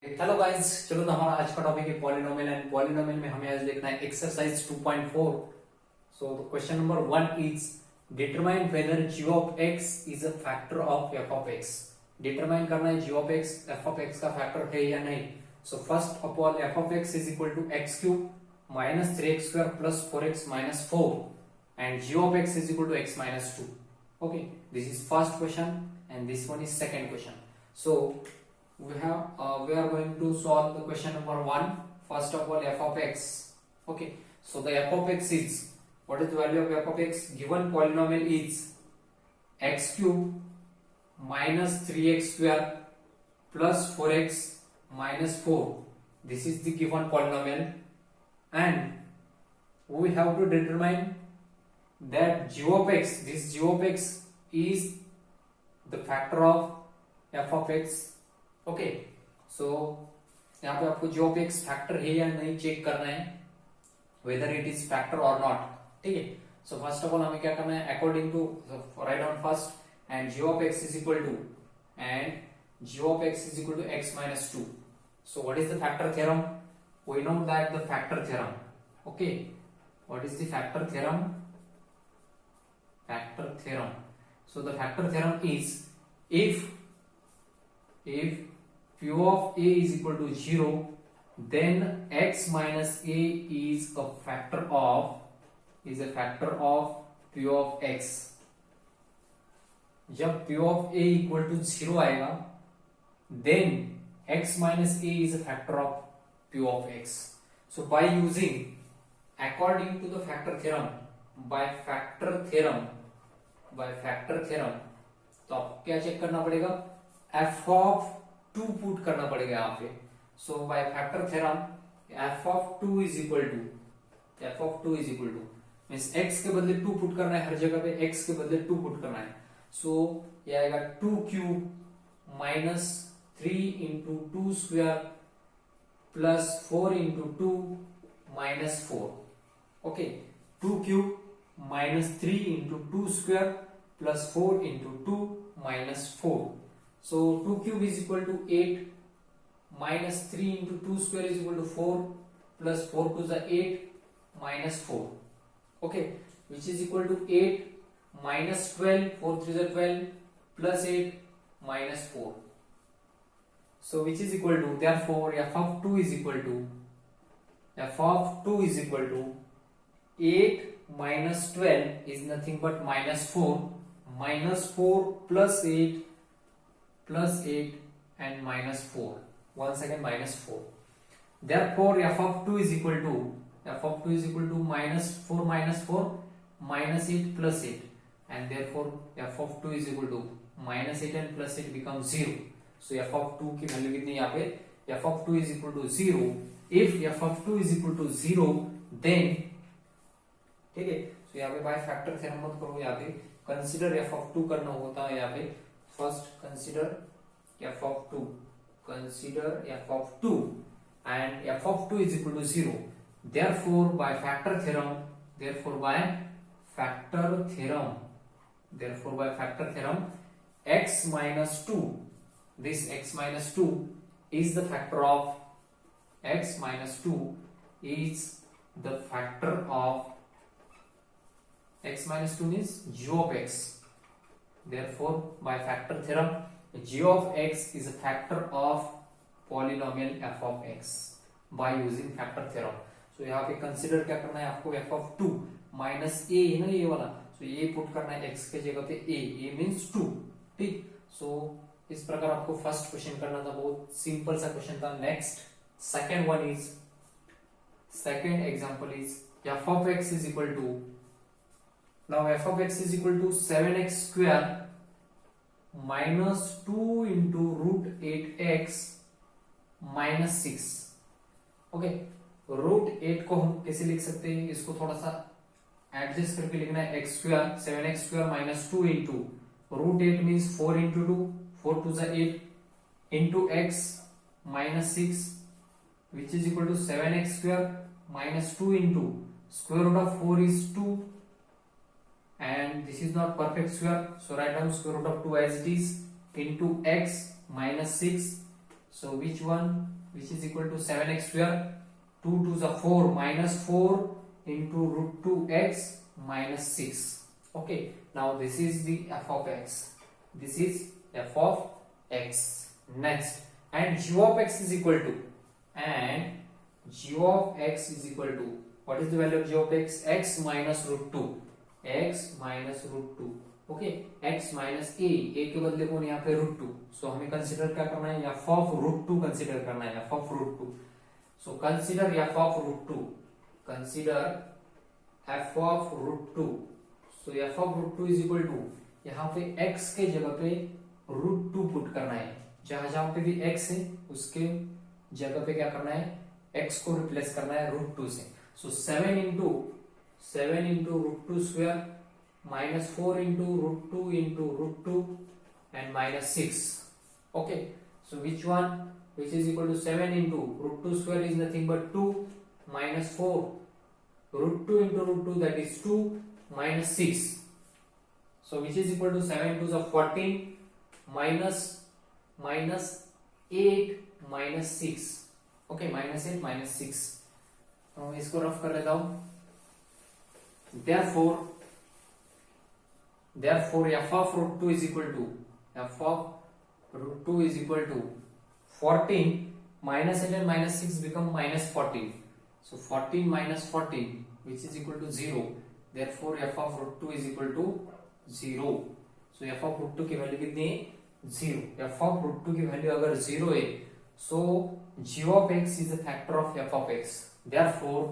Hello guys, चलो तो हमारा आज का टॉपिक है पॉलिनोमियल एंड पॉलिनोमियल में हमें आज देखना है exercise 2.4। So question number 1 is determine whether g of x is a factor of f of x। Determine करना है g of x f of x का फैक्टर है या नहीं। So first of all f of x is equal to x cube minus 3x square plus 4x minus 4 and g of x is equal to x minus 2। Okay, this is first question and this one is second question. So we are going to solve the question number 1. First of all, f of x. Okay, so the f of x is, what is the value of f of x? Given polynomial is x cube minus 3x square plus 4x minus 4. This is the given polynomial and we have to determine that g of x, this g of x is the factor of f of x. Okay, so यहाँ पे आपको g of x factor है या नहीं check करना है, whether it is factor और not. ठीक है, सो फर्स्ट ऑफ ऑल हमें क्या करना है, according to write down first and g of x is equal to x minus 2. So what is the factor theorem? We know that the factor theorem. Okay, what is the factor theorem? Factor theorem. So the factor theorem is if q of a is equal to 0, then x minus a is a factor of q of x. जब q of a equal to 0 आएगा, then x minus a is a factor of q of x. So by using according to the factor theorem, by factor theorem, तो आपको क्या check करना पड़ेगा, f of 2 put करना पड़ेगा यहाँ पे। So by factor theorem f of 2 is equal to means x के बदले 2 पुट करना है, हर जगह पे x के बदले 2 पुट करना है। सो ये आएगा 2 cube minus 3 into 2 square plus 4 into 2 minus 4। Okay, 2 cube minus 3 into 2 square plus 4 into 2 minus 4. So 2 cube is equal to 8 minus 3 into 2 square is equal to 4 plus 4 to the 8 minus 4. Okay, which is equal to 8 minus 12, 4 3 is 12 plus 8 minus 4. So which is equal to, therefore f of 2 is equal to 8 minus 12 is nothing but minus 4 plus 8 and minus 4. Once again minus 4. Therefore f of 2 is equal to minus 4 minus 8 plus 8, and therefore f of 2 is equal to minus 8 and plus 8 becomes 0. So f of 2 की value कितनी यहाँ पे, f of 2 is equal to 0. If f of 2 is equal to 0, then ठीक है, तो यहाँ पे bye factor theorem मत करो, यहाँ पे कंसीडर f of 2 करना होता है। यहाँ पे first consider f of 2 and f of 2 is equal to 0. Therefore by factor theorem x minus 2, this x minus 2 is the factor of x minus 2 means g of x. Therefore by factor theorem g of x is a factor of polynomial f of x by using factor theorem. So यहाँ पे consider क्या करना है आपको, f of 2 minus a है ना ये वाला, so ये पुट करना है x के जगह पे a मीन्स 2। ठीक, सो इस प्रकार आपको फर्स्ट क्वेश्चन करना था, बहुत सिंपल सा क्वेश्चन था। Next second example is f of x is equal to, now f of x is equal to 7x square minus 2 into root 8x minus 6. Okay, root 8 को हम कैसे लिख सकते हैं, इसको थोड़ा सा एडजस्ट करके लिखना है, x square 7x square minus 2 into root 8 means 4 into 2, 4 to the 8 into x minus 6 which is equal to 7x square minus 2 into square root of 4 is 2 and this is not perfect square, so write down square root of 2 as it is into x minus 6 So which one? Which is equal to 7x square? 2 2s are 4 minus 4 into root 2x minus 6. Okay, now this is the f of x. This is f of x. Next, and g of x is equal to, and g of x is equal to, what is the value of g of x? X minus root 2. x minus root 2. Okay x minus a के बदले कौन यहाँ पे root 2. सो हमें consider क्या करना है? f of root 2 consider करना है. f of root 2. So consider f of root 2. Consider f of root 2. So f of root 2 is equal to, यहाँ पे x के जगह पे रूट 2 पुट करना है. जहां जहां पे भी x है उसके जगह पे क्या करना है? x को रिप्लेस करना है रूट 2 से. So 7 into root 2 square minus 4 into root 2 into root 2 and minus 6. Okay, so which one? Which is equal to 7 into root 2 square is nothing but 2 minus 4 root 2 into root 2, that is 2 minus 6. So which is equal to 7 2s of 14 minus 8 minus 6. Okay, minus 8 minus 6. तो इसको rough कर लेता हूं. Therefore f of root 2 is equal to, f of root 2 is equal to 14 minus 8 and minus 6 become minus 14. So 14 minus 14 which is equal to 0. Therefore f of root 2 is equal to 0. So f of root 2 की value कितनी है? 0. f of root 2 की value अगर 0 है, so g of x is a factor of f of x. Therefore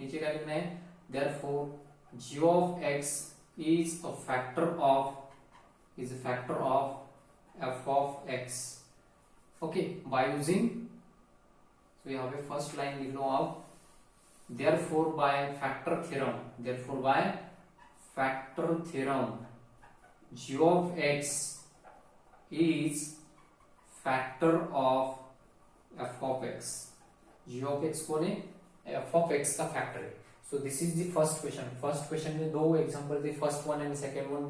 नीचे क्या लिखना है? Therefore g of x is a factor of f of x. Okay, by using, so यहाँ पे first line लिख लो आप. therefore by factor theorem g of x is factor of f of x. g of x कौन है? f of x का factor है. So this is the first question. First question में दो एग्जांपल थे, first one and second one.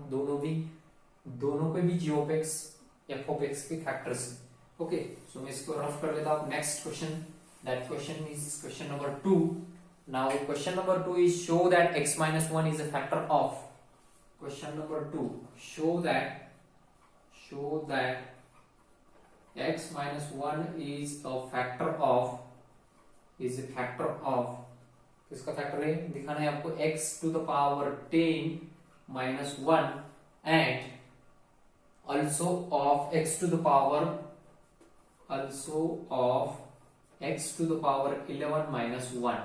दोनों पे भी g of x f of x के फैक्टर्स हैं. ओके, सो मैं इसको रफ कर लेता हूं. Next question, that question is question number 2. Now question number 2 is show that x minus 1 is a factor of. Question number 2, show that x minus 1 is a factor of किसका factor है? दिखाना है आपको x to the power 10 minus 1 and also of x to the power 11 minus 1.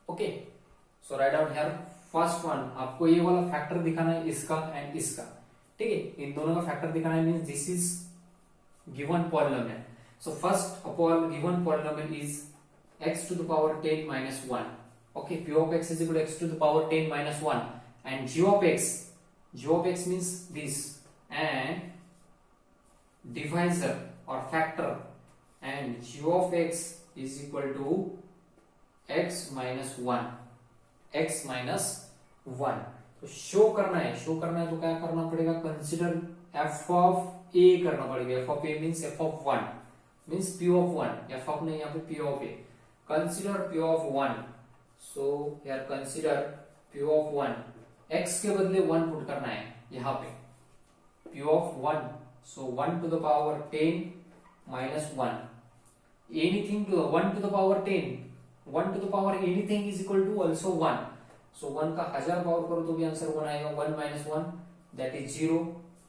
Okay, so write down here first one. आपको ये वाला factor दिखाना है, इसका एंड इसका. ठीक है, इन दोनों का फैक्टर दिखाना है. Means this is given polynomial. So first given polynomial is x to the power 10 minus 1. Okay, p of x is equal to x to the power 10 minus 1 and g of x means this, and divisor or factor, and g of x is equal to x minus 1. तो show करना है तो क्या करना पड़ेगा? Consider f of a करना पड़ेगा. f of a means f of 1 means p of 1. f of नहीं, यहाँ पे p of a. Consider p of 1. So here consider p of 1. x के बदले 1 पुट करना है यहाँ पे. p of 1. So 1 to the power 10 minus 1. Anything to 1 to the power 10. 1 to the power anything is equal to also 1. So 1 का 1000 power करो तो भी आंसर 1 आएगा. 1 minus 1 that is 0,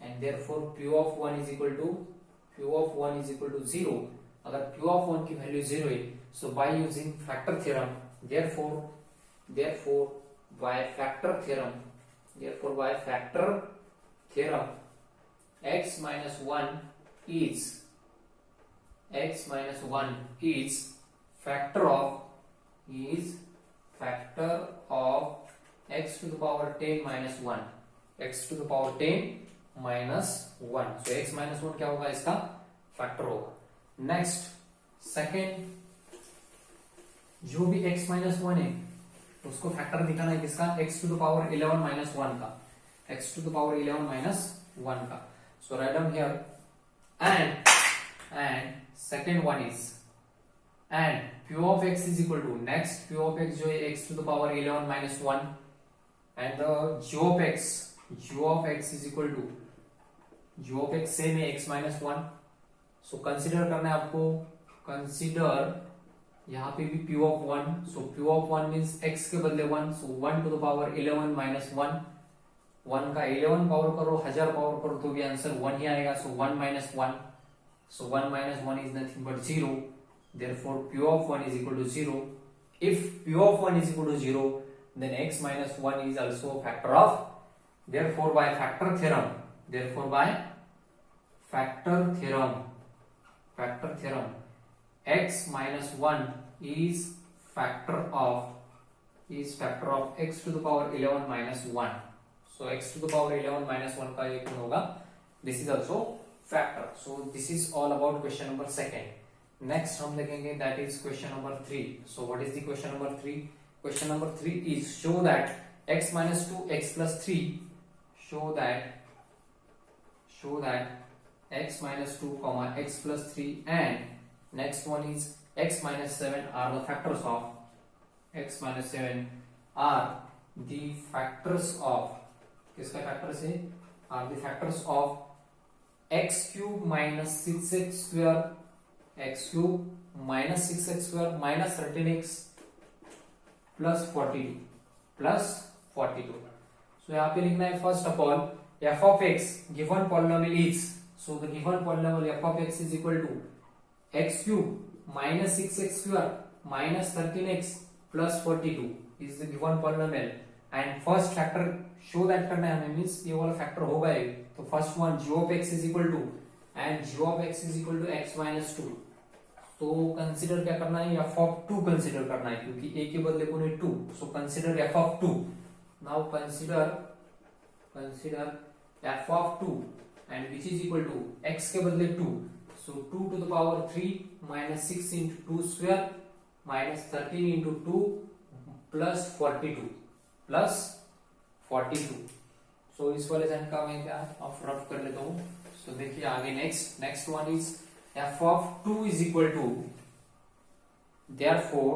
and therefore p of 1 is equal to 0. अगर p of 1 की value 0 है, so by using factor theorem, therefore by factor theorem x minus 1 is factor of x to the power 10 minus 1. x to the power 10 minus 1. So x minus 1 क्या होगा? इसका factor होगा. Next second, जो भी x minus 1 है उसको factor दिखाना है किसका? x to the power 11 minus 1 का. x to the power 11 minus 1 का. So write down here and second one is and p of x is equal to next p of x जो है x to the power 11 minus 1 and the g of x is equal to g of x same है x minus 1. So consider करना है आपको, consider यहाँ पे भी p of 1. So p of 1 means x के बदले 1. सो 1 to the power 11 minus 1. 1 का 11 पावर करो, 1000 पावर करो तो भी आंसर 1 ही आएगा. सो 1 minus 1. So 1 minus 1 is nothing but 0. Therefore, p of 1 is equal to 0. If p of 1 is equal to 0, then x minus 1 is also a factor of. Therefore, by factor theorem, x minus 1 is factor of x to the power 11 minus 1. So x to the power 11 minus 1 का एक होगा. This is also factor. So this is all about question number 2. Next हम देखेंगे that is question number 3. So what is the question number 3? Question number 3 is show that x minus 2 x plus 3 show that x minus 2 comma x plus 3 and next one is x minus 7 are the factors of किसका factors है? Are the factors of x cube minus 6x square minus 13x plus 42. So यहाँ पे लिखना है first of all f of x given polynomial is, so the given polynomial f of x is equal to x cube minus 6x square minus 13x plus 42 is the given polynomial and first factor show that करना है हमें, means ये वाला factor होगा एक. तो first one g of x is equal to and g of x is equal to x minus 2. तो consider क्या करना है? f of 2 कंसीडर करना है क्योंकि a के बदले कोने 2. So consider f of 2. Now consider f of 2 and which is equal to x के बदले 2. सो 2 to the power 3 minus 6 into 2 square minus 13 into 2 plus 42. सो इस वाले जन का मैं क्या ऑफ रफ कर लेता हूं. सो देखिए आगे next one is f of 2 is equal to, therefore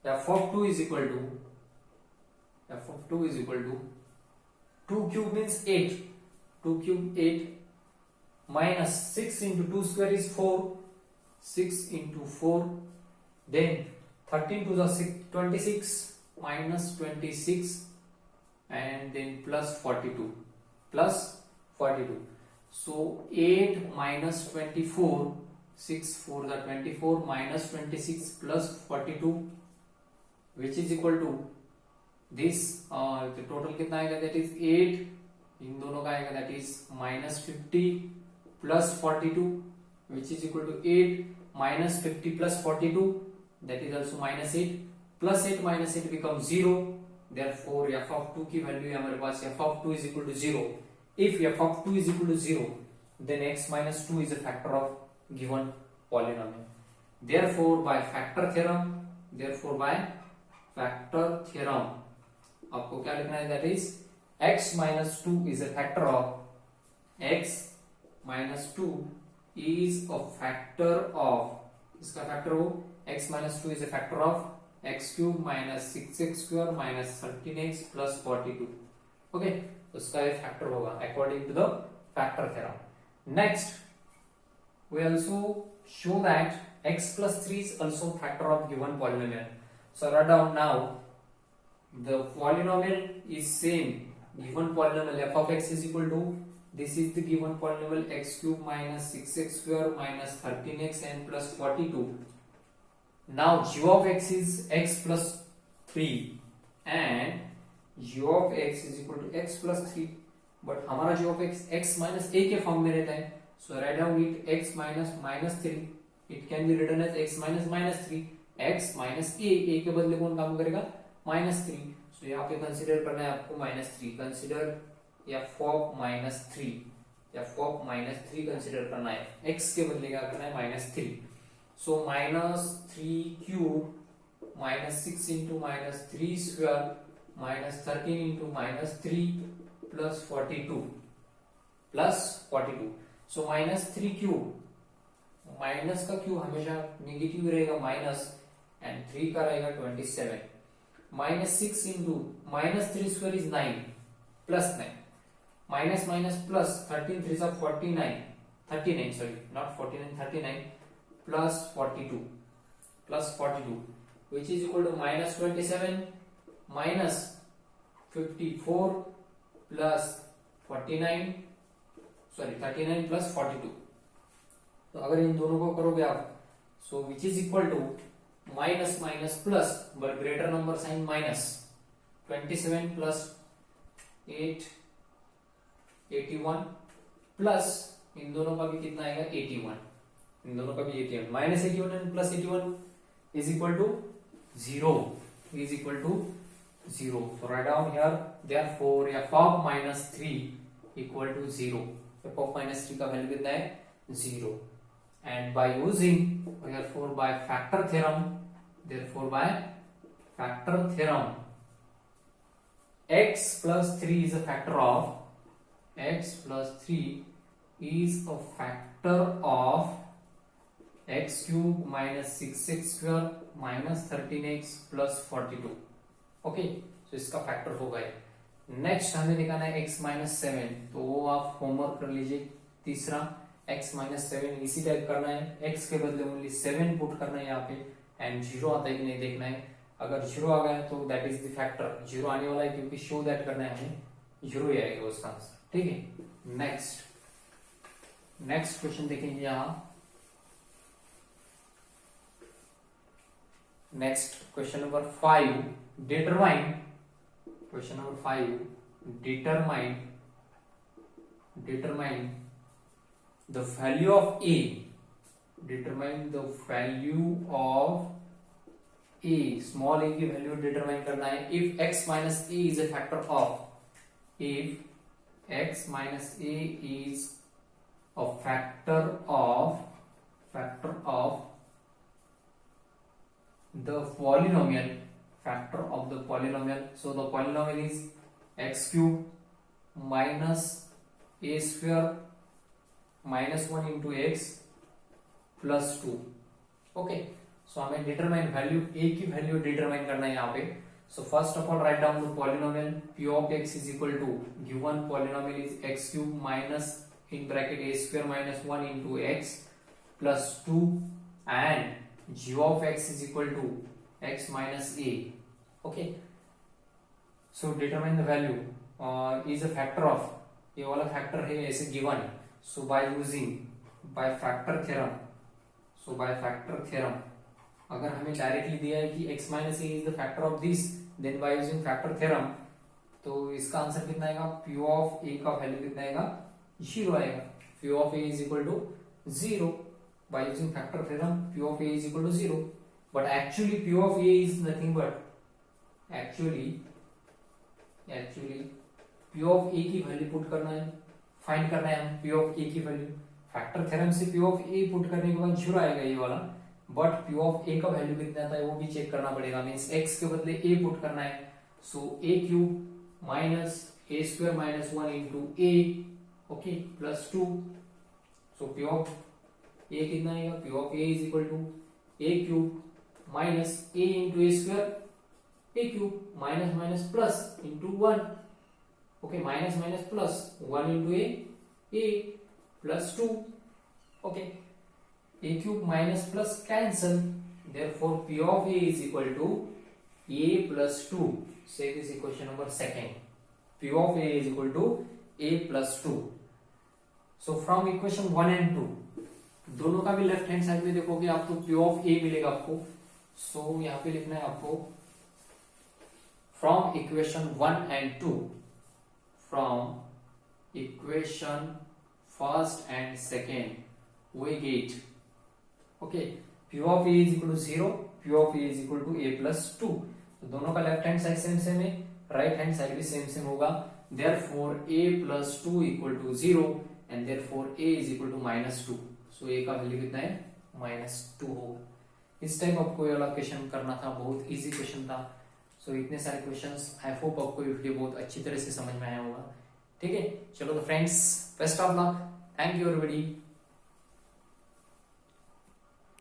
f of 2 is equal to 2 cube means 8. 2 cube 8 minus 6 into 2 square is 4. 6 into 4 then 13 to the 26 minus 26 and then plus 42. So 8 minus 24, 6 4 the 24 minus 26 plus 42 which is equal to this. The total कितना आएगा? that is 8. इन दोनों का आएगा that is minus 50 plus 42 which is equal to 8 minus 50 plus 42 that is also minus 8 plus 8 minus 8 becomes 0. Therefore f of 2 की value है हमारे पास f of 2 is equal to 0. If f of 2 is equal to 0, then x minus 2 is a factor of given polynomial. Therefore by factor theorem आपको क्या लिखना है? that is x minus 2 is a factor of इसका factor हो x minus 2 is a factor of x cube minus 6x square minus 13x plus 42. Okay, उसका ये factor होगा according to the factor theorem. Next, we also show that x plus 3 is also factor of given polynomial. So write down now. The polynomial is same. Given polynomial f of x is equal to, this is the given polynomial x cube minus 6x square minus 13x and plus 42. Now g of x is x plus 3 and g of x is equal to x plus 3. But हमारा g of x minus a के form में रहता है. So write down it x minus 3. It can be written as x minus 3. x minus a के बदले कौन काम करेगा? minus 3. सो यहाँ पे कंसीडर करना है आपको minus 3. Consider f of minus 3 consider करना है. x के बदले क्या करना है? minus 3. सो minus 3 cube minus 6 into minus 3 square minus 13 into minus 3 plus 42. So minus 3 cube minus का क्यू हमेशा निगेटिव रहेगा माइनस, एंड 3 का रहेगा 27, minus 6 into minus 3 square is 9 plus 9, minus minus plus 13 3 जा 49, 39 sorry not 49 39 plus 42 which is equal to minus 27 minus 54 plus 49 sorry 39 plus 42। तो अगर इन दोनों को करोगे आप, so which is equal to minus minus plus but greater number sign minus 27 plus 8 81 plus इन दोनों का भी कितना आएगा 81, इन दोनों का भी 81 minus 81 and plus 81 is equal to 0, is equal to 0. So write down here, therefore f of minus 3 equal to 0. f of minus 3 का वैल्यू कितना है 0, and by using therefore by factor theorem x plus 3 is a factor of x cube minus 6x square minus 13x plus 42। Okay, तो इसका factor होगा। Next हमें निकालना है x minus 7, तो वो आप होमवर्क कर लीजिए। तीसरा x माइनस 7 इसी टाइप करना है, x के बदले ओनली 7 पुट करना है यहाँ पे, एंड 0 आता है कि नहीं देखना है। अगर 0 आ गया तो दैट इज द फैक्टर, 0 आने वाला है क्योंकि शो दैट करना है हमें, 0 ही आएगा उसका आंसर। ठीक है, नेक्स्ट क्वेश्चन देखेंगे यहाँ। Next, question number 5, determine the value of a, small a की वैल्यू डिटरमाइन करना है। if x minus a is a factor of the polynomial, so the polynomial is x cube minus a square minus 1 into x plus 2। Okay, सो हमें determine value a की value determine करना है यहाँ पे। सो first of all write down the polynomial p of x is equal to given polynomial is x cube minus in bracket a square minus 1 into x plus 2 and g of x is equal to x minus a। okay, so determine the value is a factor of, ये वाला factor है ऐसे given है। सो by factor theorem अगर हमें directly दिया है कि x minus a is the factor of this, then by using factor theorem तो इसका आंसर कितना आएगा, p of a का वैल्यू कितना आएगा 0 आएगा। p of a is equal to 0 by using factor theorem, p of a is equal to 0, but actually p of a is nothing but actually p of a की value put करना है, find करना है हम p of a की value. Factor theorem से p of a put करने के बाद 0 आएगा ये वाला, बट p of a का वैल्यू कितना आता है वो भी चेक करना पड़ेगा। मींस x के बदले a पुट करना है, so a cube minus a square minus 1 into a, okay, plus 2। So p of a कितना आएगा, p of a is equal to a cube minus a into a square a cube minus minus plus into 1, okay, minus minus plus 1 into a plus 2, okay, a cube minus plus cancel, therefore p of a is equal to a plus 2। Say this equation number second, p of a is equal to a plus 2। So from equation 1 and 2 दोनों का भी left hand side में देखोगे आपको p of a मिलेगा आपको। सो यहाँ पे लिखना है आपको from equation 1 and 2, from equation first and second we get, okay, p of a is equal to 0, p of a is equal to a plus 2। दोनों का left hand side same same है, राइट हैंड साइड भी same same होगा, therefore a plus 2 equal to 0 and therefore a is equal to minus 2। So a का value कितना है minus 2 होगा। इस टाइप आपको ये वाला क्वेश्चन करना था, बहुत इजी क्वेश्चन था। सो इतने सारे क्वेश्चंस, आई होप आपको ये वीडियो बहुत अच्छी तरह से समझ में आया होगा। ठीक है, चलो तो friends, best of luck, thank you everybody.